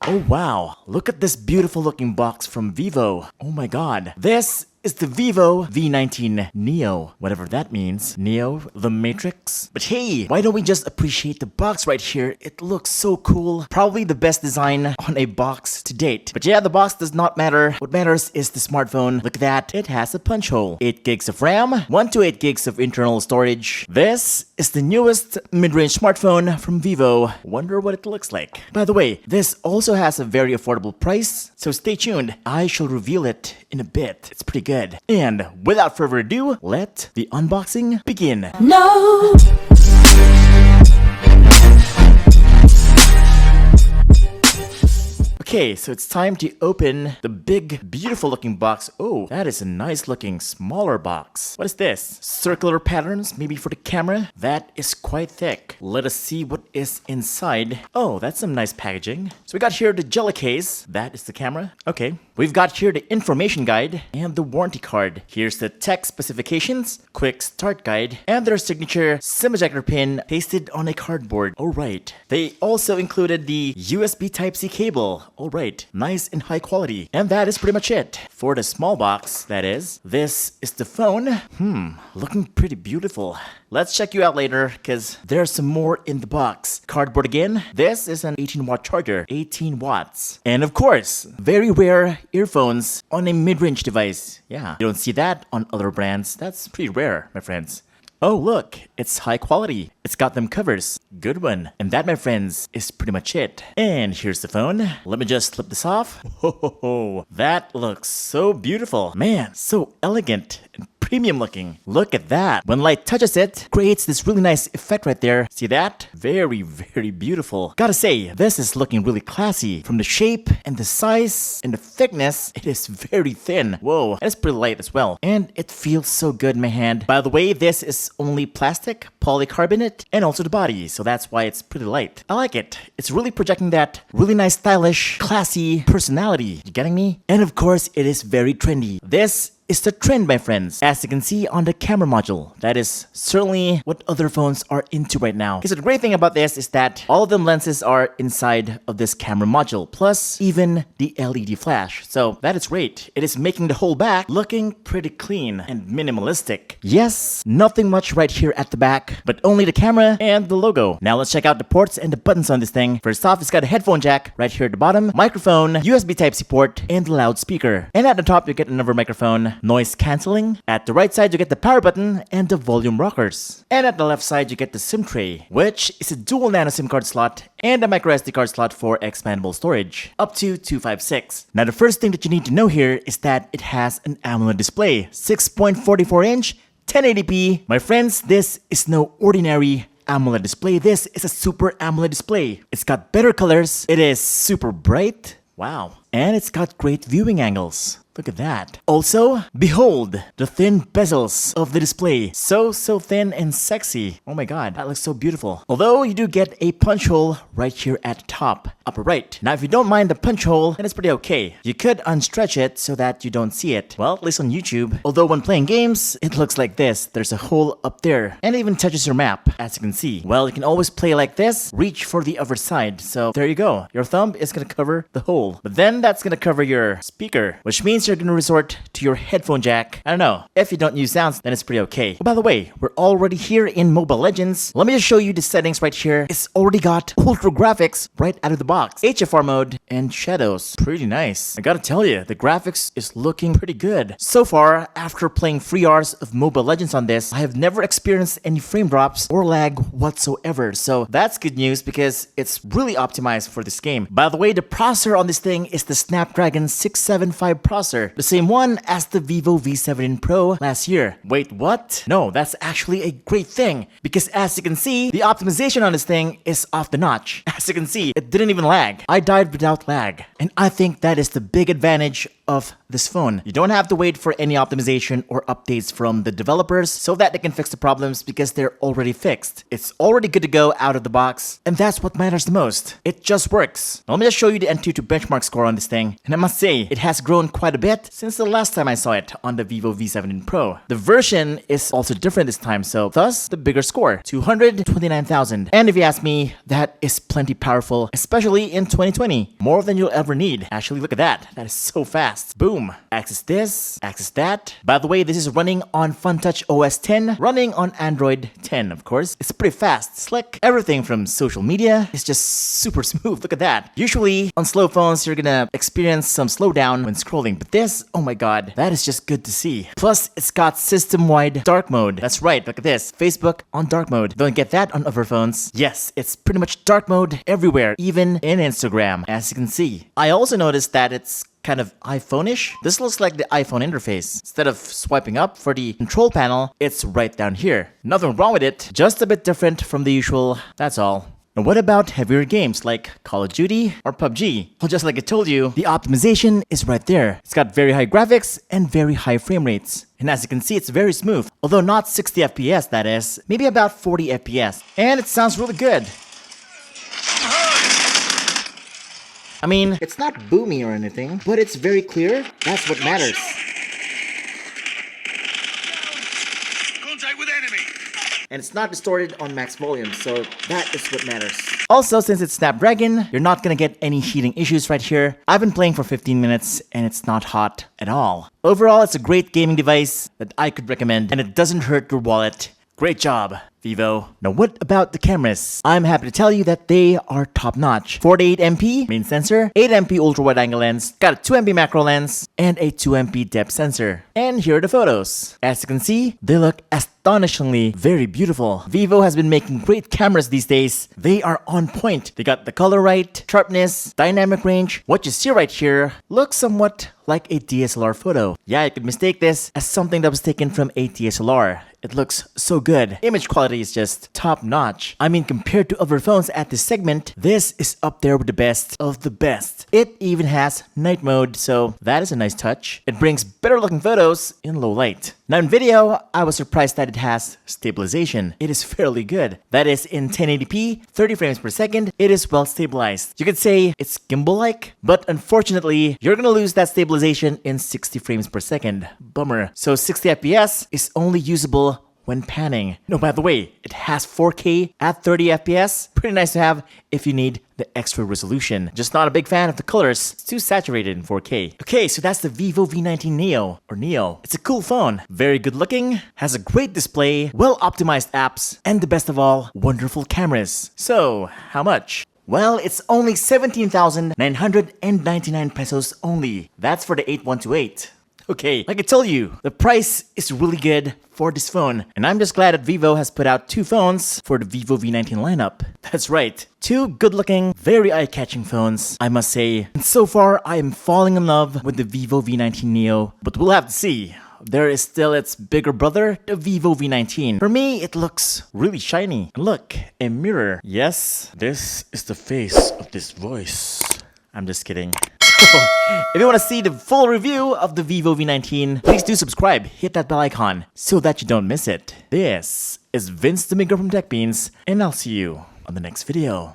Oh wow, look at this beautiful looking box from Vivo. Oh my god. This is the Vivo V19 Neo, whatever that means. Neo, the Matrix. But hey, why don't we just appreciate the box right here? It looks so cool. Probably the best design on a box to date. But yeah, the box does not matter. What matters is the smartphone. Look at that. It has a punch hole. 8 gigs of RAM, 1 to 8 gigs of internal storage. This is the newest mid-range smartphone from Vivo. Wonder what it looks like. By the way, this also has a very affordable price, so stay tuned. I shall reveal it in a bit. It's pretty good. And without further ado, let the unboxing begin. No. Okay, so it's time to open the big, beautiful looking box. Oh, that is a nice looking smaller box. What is this? Circular patterns, maybe for the camera? That is quite thick. Let us see what is inside. Oh, that's some nice packaging. So we got here the jelly case. That is the camera. Okay. We've got here the information guide and the warranty card. Here's the tech specifications, quick start guide, and their signature SIM ejector pin pasted on a cardboard. Alright. They also included the USB Type-C cable. Alright, nice and high quality. And that is pretty much it. For the small box, that is. This is the phone. Looking pretty beautiful. Let's check you out later, because there's some more in the box. Cardboard again. This is an 18-watt charger. 18 watts. And of course, very rare earphones on a mid-range device. Yeah, you don't see that on other brands. That's pretty rare, my friends. Oh, look, it's high quality. It's got them covers. Good one. And that, my friends, is pretty much it. And here's the phone. Let me just flip this off. Ho, that looks so beautiful. Man, so elegant and premium looking. Look at that. When light touches it, creates this really nice effect right there. See that? Very, very beautiful. Gotta say, this is looking really classy. From the shape and the size and the thickness, it is very thin. Whoa, and it's pretty light as well. And it feels so good in my hand. By the way, this is only plastic, polycarbonate, and also the body. So that's why it's pretty light. I like it. It's really projecting that really nice, stylish, classy personality. You getting me? And of course, it is very trendy. This is the trend, my friends. As you can see on the camera module, that is certainly what other phones are into right now. Okay, so the great thing about this is that all of them lenses are inside of this camera module, plus even the LED flash. So that is great. It is making the whole back looking pretty clean and minimalistic. Yes, nothing much right here at the back, but only the camera and the logo. Now let's check out the ports and the buttons on this thing. First off, it's got a headphone jack right here at the bottom, microphone, USB Type-C port, and the loudspeaker. And at the top, you get another microphone, noise cancelling. At the right side, you get the power button and the volume rockers. And at the left side, you get the SIM tray, which is a dual nano SIM card slot and a micro SD card slot for expandable storage, up to 256. Now, the first thing that you need to know here is that it has an AMOLED display, 6.44-inch, 1080p. My friends, this is no ordinary AMOLED display. This is a super AMOLED display. It's got better colors. It is super bright. Wow. And it's got great viewing angles. Look at that. Also, behold the thin bezels of the display. So thin and sexy. Oh my god, that looks so beautiful. Although you do get a punch hole right here at the top, upper right. Now, if you don't mind the punch hole, then it's pretty okay. You could unstretch it so that you don't see it. Well, at least on YouTube. Although when playing games, it looks like this. There's a hole up there. And it even touches your map, as you can see. Well, you can always play like this, reach for the other side. So there you go. Your thumb is gonna cover the hole. But then that's gonna cover your speaker, which means you're gonna resort to your headphone jack. I don't know. If you don't use sounds, then it's pretty okay. Oh, by the way, we're already here in Mobile Legends. Let me just show you the settings right here. It's already got ultra graphics right out of the box. HFR mode and shadows. Pretty nice. I gotta tell you, the graphics is looking pretty good. So far, after playing 3 hours of Mobile Legends on this, I have never experienced any frame drops or lag whatsoever. So that's good news because it's really optimized for this game. By the way, the processor on this thing is the Snapdragon 675 processor. The same one as the Vivo V19 Pro last year. Wait, what? No, that's actually a great thing because as you can see, the optimization on this thing is off the notch. As you can see, it didn't even lag. I died without lag. And I think that is the big advantage of this phone. You don't have to wait for any optimization or updates from the developers so that they can fix the problems because they're already fixed. It's already good to go out of the box, and that's what matters the most. It just works. Now, let me just show you the Antutu benchmark score on this thing, and I must say, it has grown quite a bit since the last time I saw it on the Vivo V19 Pro. The version is also different this time, so thus the bigger score, 229,000. And if you ask me, that is plenty powerful, especially in 2020. More than you'll ever need. Actually, look at that. That is so fast. Boom. Access this, access that. By the way, this is running on FunTouch OS 10, running on Android 10, of course. It's pretty fast, slick. Everything from social media is just super smooth. Look at that. Usually, on slow phones, you're gonna experience some slowdown when scrolling, but this, oh my god, that is just good to see. Plus, it's got system-wide dark mode. That's right, look at this. Facebook on dark mode. Don't get that on other phones. Yes, it's pretty much dark mode everywhere, even in Instagram, as you can see. I also noticed that it's kind of iPhone-ish. This looks like the iPhone interface. Instead of swiping up for the control panel, it's right down here. Nothing wrong with it, just a bit different from the usual, that's all. And what about heavier games like Call of Duty or PUBG? Well, just like I told you, the optimization is right there. It's got very high graphics and very high frame rates. And as you can see, it's very smooth. Although not 60 FPS, that is. Maybe about 40 FPS. And it sounds really good. I mean, it's not boomy or anything, but it's very clear. That's what matters. Contact with enemy. And it's not distorted on max volume, so that is what matters. Also, since it's Snapdragon, you're not gonna get any heating issues right here. I've been playing for 15 minutes and it's not hot at all. Overall, it's a great gaming device that I could recommend, and it doesn't hurt your wallet. Great job, Vivo. Now, what about the cameras? I'm happy to tell you that they are top-notch. 48MP main sensor, 8MP ultra-wide-angle lens, got a 2MP macro lens, and a 2MP depth sensor. And here are the photos. As you can see, they look astonishingly very beautiful. Vivo has been making great cameras these days. They are on point. They got the color right, sharpness, dynamic range. What you see right here looks somewhat like a DSLR photo. Yeah, you could mistake this as something that was taken from a DSLR. It looks so good. Image quality is just top notch. I mean, compared to other phones at this segment, this is up there with the best of the best. It even has night mode, so that is a nice touch. It brings better looking photos in low light. Now in video, I was surprised that it has stabilization. It is fairly good. That is in 1080p, 30 frames per second, it is well stabilized. You could say it's gimbal-like, but unfortunately, you're gonna lose that stabilization in 60 frames per second. Bummer. So 60 FPS is only usable when panning. No, by the way, it has 4K at 30 FPS. Pretty nice to have if you need the extra resolution. Just not a big fan of the colors. It's too saturated in 4K. Okay, so that's the Vivo V19 Neo, or Neo. It's a cool phone. Very good looking, has a great display, well-optimized apps, and the best of all, wonderful cameras. So, how much? Well, it's only 17,999 pesos only. That's for the 8128. Okay, like I told you, the price is really good for this phone, and I'm just glad that Vivo has put out two phones for the Vivo V19 lineup. That's right, two good-looking, very eye-catching phones, I must say. And so far, I am falling in love with the Vivo V19 Neo, but we'll have to see. There is still its bigger brother, the Vivo V19. For me, it looks really shiny. And look, a mirror. Yes, this is the face of this voice. I'm just kidding. If you want to see the full review of the Vivo V19, please do subscribe, hit that bell icon, so that you don't miss it. This is Vince Domingo from TechBeans, and I'll see you on the next video.